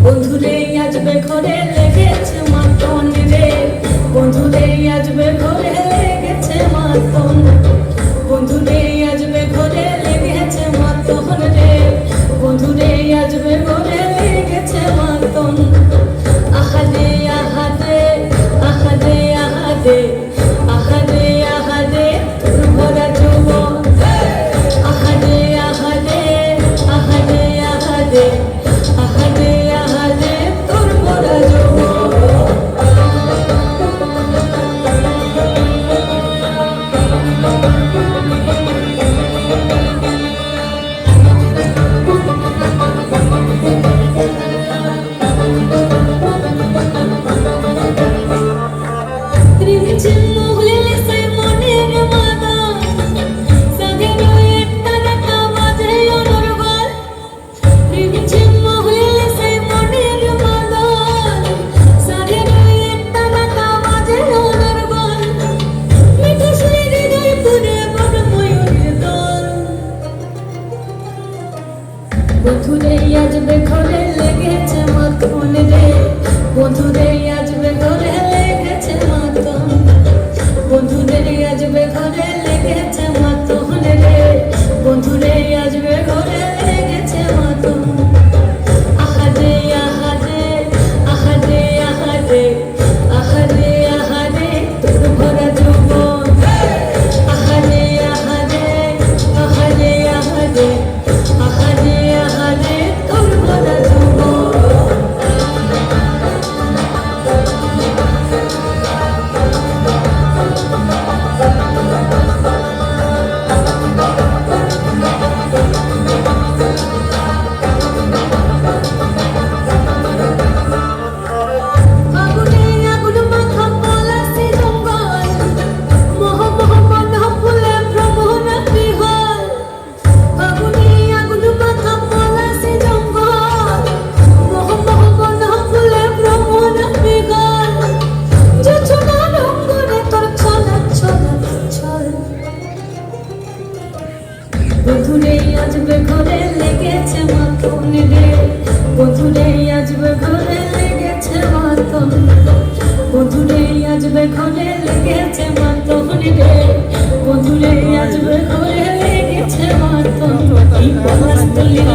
বন্ধুরে আজবে ঘরে লেগেছে মাতন রে, বন্ধুরে আজবে ঘরে লেগেছে মাতন, বন্ধুরে আজবে ঘরে লেগেছে মাতন রে, বন্ধুরে আজবে ঘরে লেগেছে মাতন। আহারে আহারে আহারে আহারে আহারে আহারে তোর ভরা যৌবন, আহারে আহারে আহারে আহারে আহারে আহারে তোর ভরা যৌবন। বন্ধুরে আজবে ঘরে লেগেছে মাতন রে, বন্ধুরে আজবে ঘরে লেগেছে মাতন, বন্ধুরে আজবে ঘরে লেগেছে মাতন রে, বন্ধুরে আজবে ঘরে লেগেছে মাতন। এই পলাশতলির